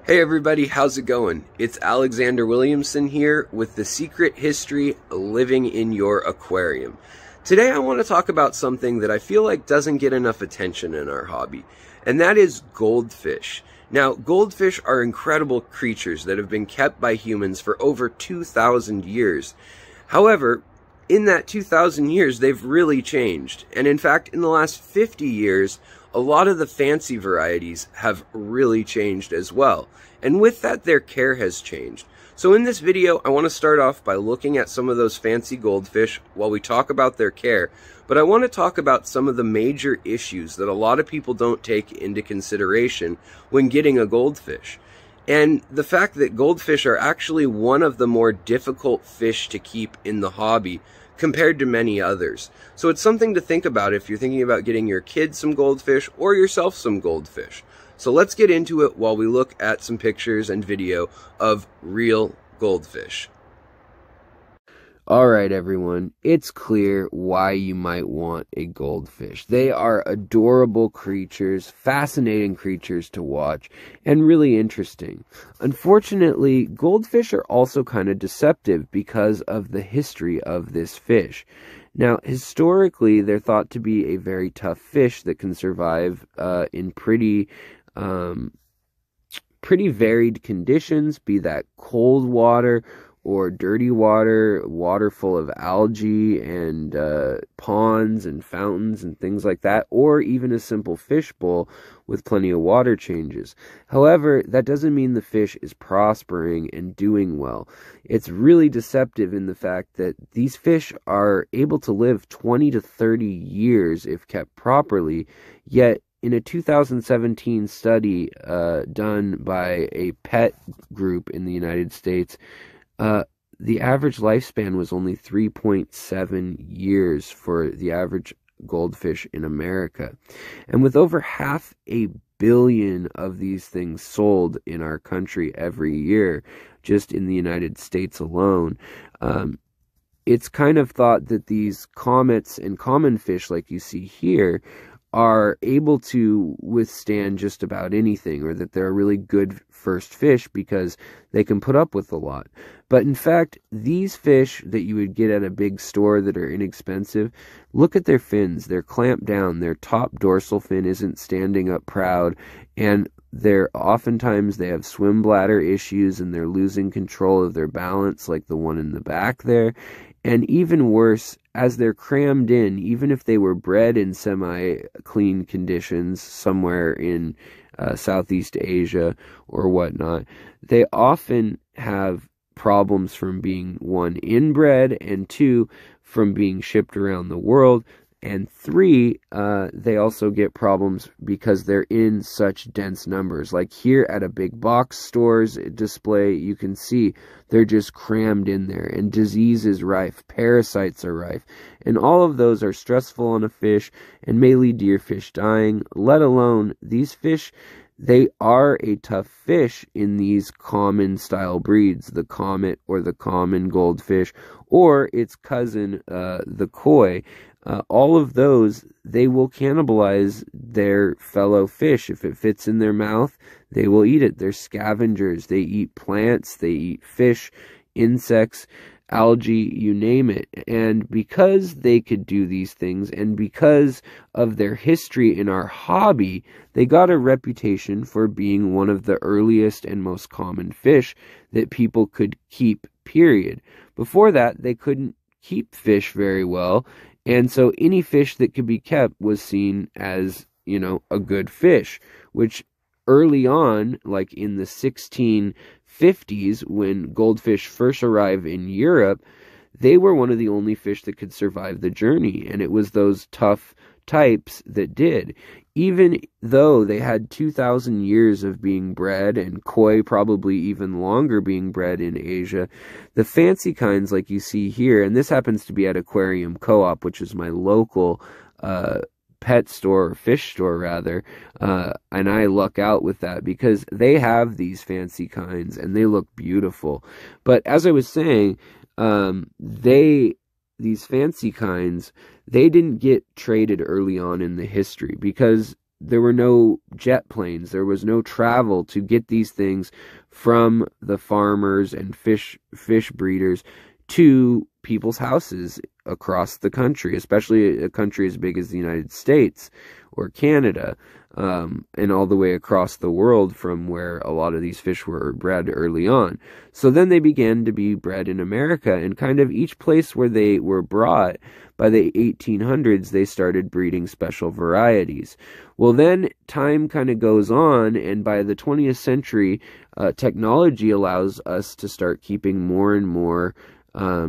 Hey everybody, how's it going? It's Alexander Williamson here with The Secret History Living in Your Aquarium. Today I want to talk about something that I feel like doesn't get enough attention in our hobby, and that is goldfish. Now, goldfish are incredible creatures that have been kept by humans for over 2,000 years. However, in that 2,000 years, they've really changed. And in fact, in the last 50 years, a lot of the fancy varieties have really changed as well. And with that, their care has changed. So in this video, I want to start off by looking at some of those fancy goldfish while we talk about their care. But I want to talk about some of the major issues that a lot of people don't take into consideration when getting a goldfish. And the fact that goldfish are actually one of the more difficult fish to keep in the hobby compared to many others. So it's something to think about if you're thinking about getting your kids some goldfish or yourself some goldfish. So let's get into it while we look at some pictures and video of real goldfish. Alright everyone, it's clear why you might want a goldfish. They are adorable creatures, fascinating creatures to watch, and really interesting. Unfortunately, goldfish are also kind of deceptive because of the history of this fish. Now, historically, they're thought to be a very tough fish that can survive in pretty varied conditions, be that cold water, or dirty water, water full of algae and ponds and fountains and things like that, or even a simple fish bowl with plenty of water changes. However, that doesn't mean the fish is prospering and doing well. It's really deceptive in the fact that these fish are able to live 20 to 30 years if kept properly, yet in a 2017 study done by a pet group in the United States, the average lifespan was only 3.7 years for the average goldfish in America. And with over 500 million of these things sold in our country every year, just in the United States alone, it's kind of thought that these comets and common fish like you see here are able to withstand just about anything, or that they're a really good first fish because they can put up with a lot. But in fact, these fish that you would get at a big store that are inexpensive, look at their fins. They're clamped down. Their top dorsal fin isn't standing up proud, and oftentimes they have swim bladder issues and they're losing control of their balance, like the one in the back there. And even worse, as they're crammed in, even if they were bred in semi-clean conditions somewhere in Southeast Asia or whatnot, they often have problems from being, one, inbred, and two, from being shipped around the world, and three, they also get problems because they're in such dense numbers. Like here at a big box stores display, you can see they're just crammed in there, and disease is rife, parasites are rife, and all of those are stressful on a fish and may lead to your fish dying, let alone these fish. They are a tough fish in these common style breeds, the comet or the common goldfish, or its cousin, the koi. All of those, they will cannibalize their fellow fish. If it fits in their mouth, they will eat it. They're scavengers. They eat plants, they eat fish, insects, algae, you name it. And because they could do these things, and because of their history in our hobby, they got a reputation for being one of the earliest and most common fish that people could keep, period. Before that, they couldn't keep fish very well, and so any fish that could be kept was seen as, a good fish, which early on, like in the 1650s, when goldfish first arrived in Europe, they were one of the only fish that could survive the journey, and it was those tough types that did. Even though they had 2,000 years of being bred, and koi probably even longer being bred in Asia, the fancy kinds like you see here, and this happens to be at Aquarium Co-op, which is my local pet store, or fish store rather, and I luck out with that because they have these fancy kinds and they look beautiful. But as I was saying, these fancy kinds, they didn't get traded early on in the history because there were no jet planes, there was no travel to get these things from the farmers and fish breeders to people's houses across the country, especially a country as big as the United States or Canada, and all the way across the world from where a lot of these fish were bred early on. So then they began to be bred in America, and kind of each place where they were brought, by the 1800s, they started breeding special varieties. Well, then time kind of goes on, and by the 20th century, technology allows us to start keeping more and more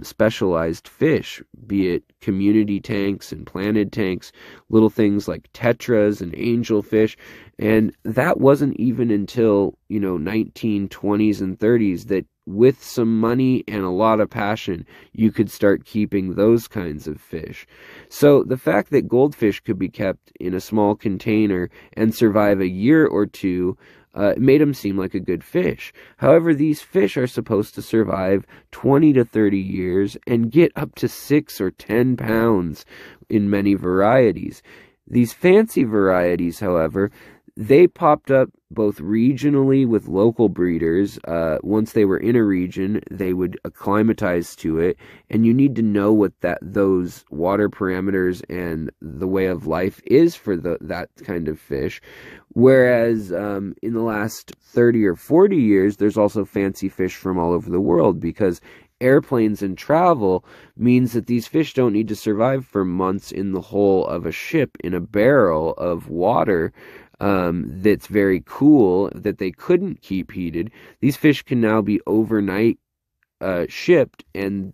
specialized fish, be it community tanks and planted tanks, little things like tetras and angelfish. And that wasn't even until, 1920s and 30s that with some money and a lot of passion, you could start keeping those kinds of fish. So the fact that goldfish could be kept in a small container and survive a year or two it made them seem like a good fish. However, these fish are supposed to survive 20 to 30 years and get up to 6 or 10 pounds in many varieties. These fancy varieties, however, they popped up both regionally with local breeders. Once they were in a region, they would acclimatize to it, and you need to know what those water parameters and the way of life is for that kind of fish. Whereas in the last 30 or 40 years, there's also fancy fish from all over the world, because airplanes and travel means that these fish don't need to survive for months in the hull of a ship in a barrel of water that's very cool, that they couldn't keep heated. These fish can now be overnight shipped and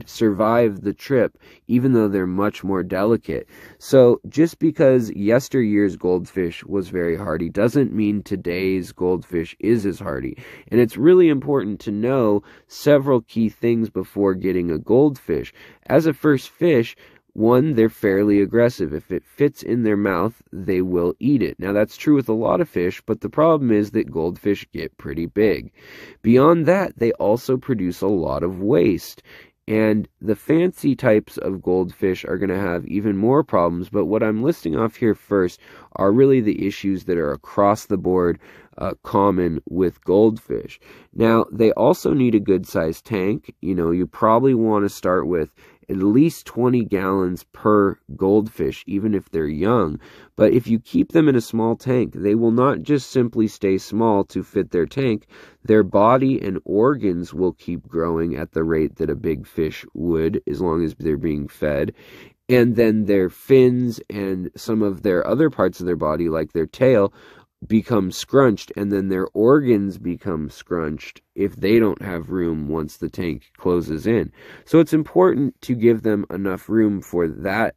survive the trip, even though they're much more delicate. So just because yesteryear's goldfish was very hardy doesn't mean today's goldfish is as hardy. And it's really important to know several key things before getting a goldfish. As a first fish, one, they're fairly aggressive. If it fits in their mouth, they will eat it. Now, that's true with a lot of fish, but the problem is that goldfish get pretty big. Beyond that, they also produce a lot of waste. And the fancy types of goldfish are going to have even more problems, but what I'm listing off here first are really the issues that are across the board common with goldfish. Now, they also need a good-sized tank. You probably want to start with at least 20 gallons per goldfish, even if they're young. But if you keep them in a small tank, they will not just simply stay small to fit their tank. Their body and organs will keep growing at the rate that a big fish would, as long as they're being fed. And then their fins and some of their other parts of their body, like their tail, become scrunched, and then their organs become scrunched if they don't have room once the tank closes in. So it's important to give them enough room for that,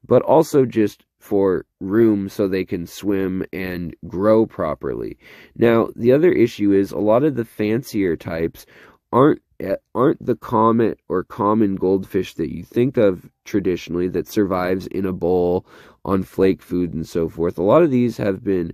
but also just for room so they can swim and grow properly. Now, the other issue is a lot of the fancier types aren't the common goldfish that you think of traditionally that survives in a bowl on flake food and so forth. A lot of these have been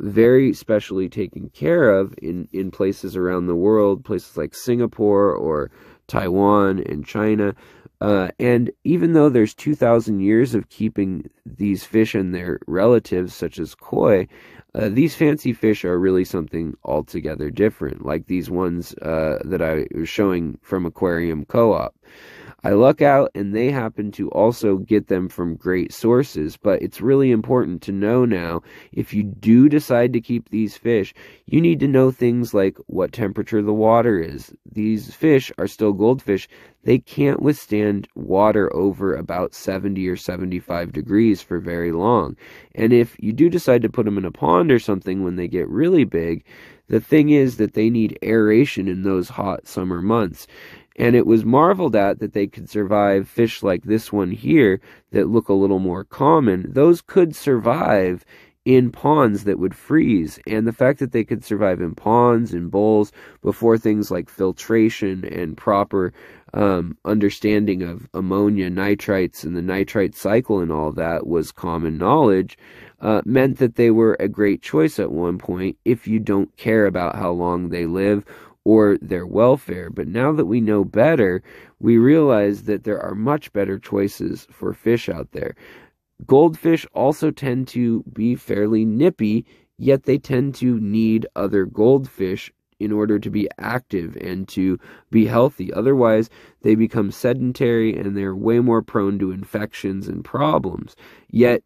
very specially taken care of in places around the world, places like Singapore or Taiwan and China. And even though there's 2,000 years of keeping these fish and their relatives, such as koi, these fancy fish are really something altogether different, like these ones that I was showing from Aquarium Co-op. I luck out, and they happen to also get them from great sources, but it's really important to know now, if you do decide to keep these fish, you need to know things like what temperature the water is. These fish are still goldfish. They can't withstand water over about 70 or 75 degrees for very long. And if you do decide to put them in a pond or something when they get really big, the thing is that they need aeration in those hot summer months. And it was marveled at that they could survive fish like this one here that look a little more common. Those could survive in ponds that would freeze. And the fact that they could survive in ponds and bowls before things like filtration and proper understanding of ammonia, nitrites, and the nitrite cycle and all that was common knowledge, meant that they were a great choice at one point if you don't care about how long they live or their welfare. But now that we know better, we realize that there are much better choices for fish out there. Goldfish also tend to be fairly nippy, yet they tend to need other goldfish in order to be active and to be healthy. Otherwise, they become sedentary and they're way more prone to infections and problems. Yet,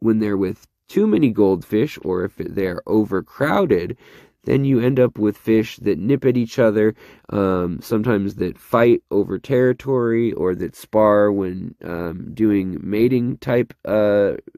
when they're with too many goldfish, or if they're overcrowded, then you end up with fish that nip at each other, sometimes that fight over territory or that spar when doing mating type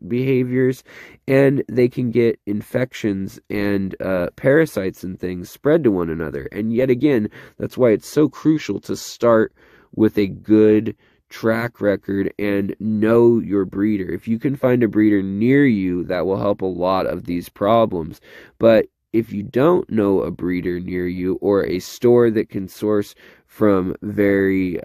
behaviors, and they can get infections and parasites and things spread to one another. And yet again, that's why it's so crucial to start with a good track record and know your breeder. If you can find a breeder near you, that will help a lot of these problems. But if you don't know a breeder near you or a store that can source from very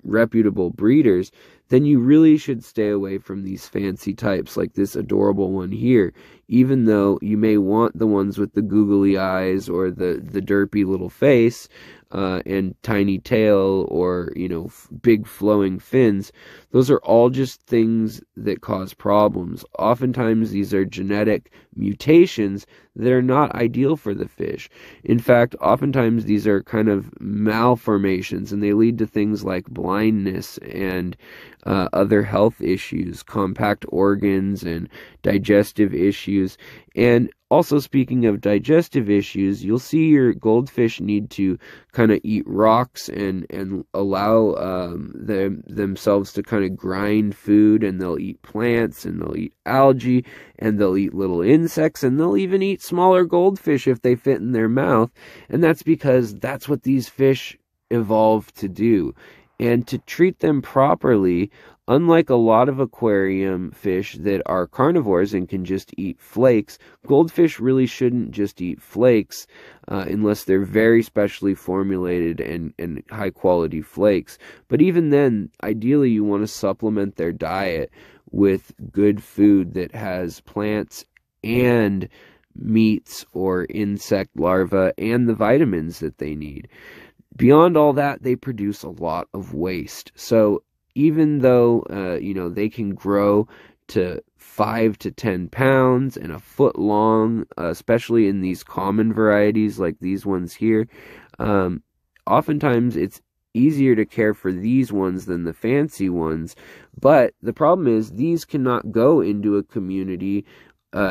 reputable breeders, then you really should stay away from these fancy types like this adorable one here, even though you may want the ones with the googly eyes or the derpy little face and tiny tail, or, you know, big flowing fins. Those are all just things that cause problems. Oftentimes these are genetic mutations that are not ideal for the fish. In fact, oftentimes these are kind of malformations, and they lead to things like blindness and other health issues, compact organs and digestive issues. And also, speaking of digestive issues, you'll see your goldfish need to kind of eat rocks and allow themselves to kind of grind food, and they'll eat plants, and they'll eat algae, and they'll eat little insects, and they'll even eat smaller goldfish if they fit in their mouth. And that's because that's what these fish evolved to do. And to treat them properly, unlike a lot of aquarium fish that are carnivores and can just eat flakes, goldfish really shouldn't just eat flakes unless they're very specially formulated and high quality flakes. But even then, ideally you want to supplement their diet with good food that has plants and meats or insect larvae and the vitamins that they need. Beyond all that, they produce a lot of waste. So even though, they can grow to 5 to 10 pounds and a foot long, especially in these common varieties like these ones here, oftentimes it's easier to care for these ones than the fancy ones. But the problem is these cannot go into a community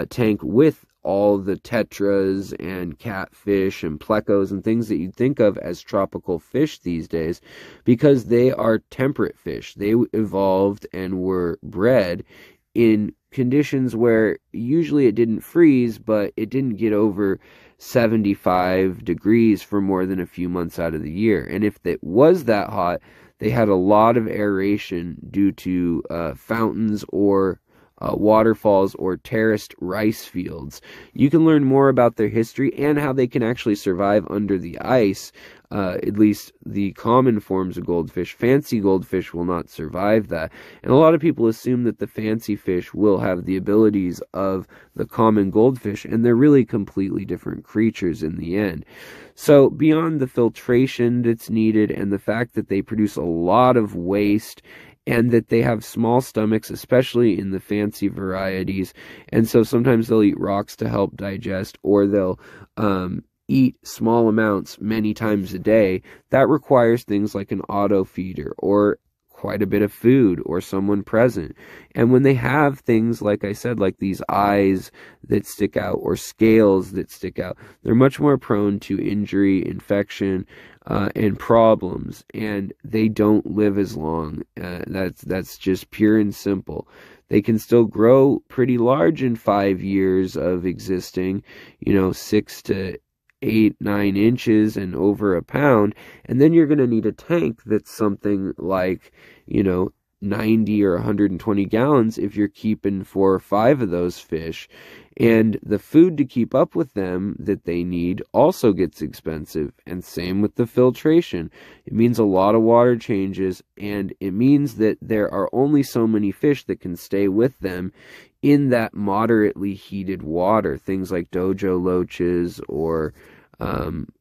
tank with all the tetras and catfish and plecos and things that you'd think of as tropical fish these days, because they are temperate fish. They evolved and were bred in conditions where usually it didn't freeze, but it didn't get over 75 degrees for more than a few months out of the year. And if it was that hot, they had a lot of aeration due to fountains or waterfalls or terraced rice fields. You can learn more about their history and how they can actually survive under the ice, at least the common forms of goldfish. Fancy goldfish will not survive that. And a lot of people assume that the fancy fish will have the abilities of the common goldfish, and they're really completely different creatures in the end. So beyond the filtration that's needed and the fact that they produce a lot of waste, and that they have small stomachs, especially in the fancy varieties, and so sometimes they'll eat rocks to help digest, or they'll eat small amounts many times a day, that requires things like an auto feeder or quite a bit of food or someone present. And when they have things, like I said, like these eyes that stick out or scales that stick out, they're much more prone to injury, infection, and problems, and they don't live as long. That's just pure and simple. They can still grow pretty large in 5 years of existing, 6 to 8, 9 inches and over a pound, and then you're going to need a tank that's something like 90 or 120 gallons if you're keeping 4 or 5 of those fish. And the food to keep up with them that they need also gets expensive, and same with the filtration. It means a lot of water changes, and it means that there are only so many fish that can stay with them in that moderately heated water. Things like dojo loaches or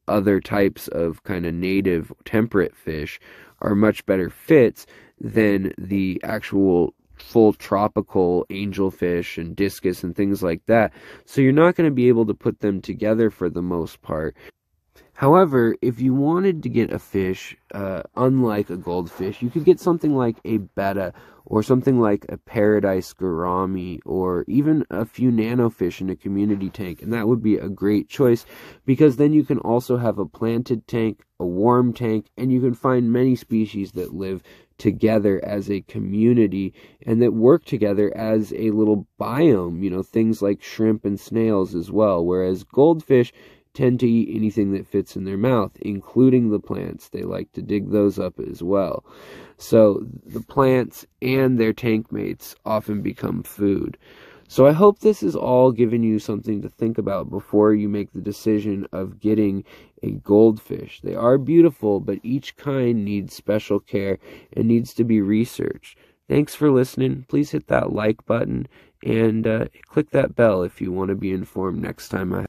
other types of kind of native temperate fish are much better fits than the actual full tropical angelfish and discus and things like that. So you're not going to be able to put them together for the most part. However, if you wanted to get a fish, unlike a goldfish, you could get something like a betta or something like a paradise gourami or even a few nano fish in a community tank. And that would be a great choice because then you can also have a planted tank, a warm tank, and you can find many species that live together as a community and that work together as a little biome, you know, things like shrimp and snails as well. Whereas goldfish tend to eat anything that fits in their mouth, including the plants. They like to dig those up as well. So the plants and their tank mates often become food. So I hope this is all giving you something to think about before you make the decision of getting a goldfish. They are beautiful, but each kind needs special care and needs to be researched. Thanks for listening. Please hit that like button and click that bell if you want to be informed next time I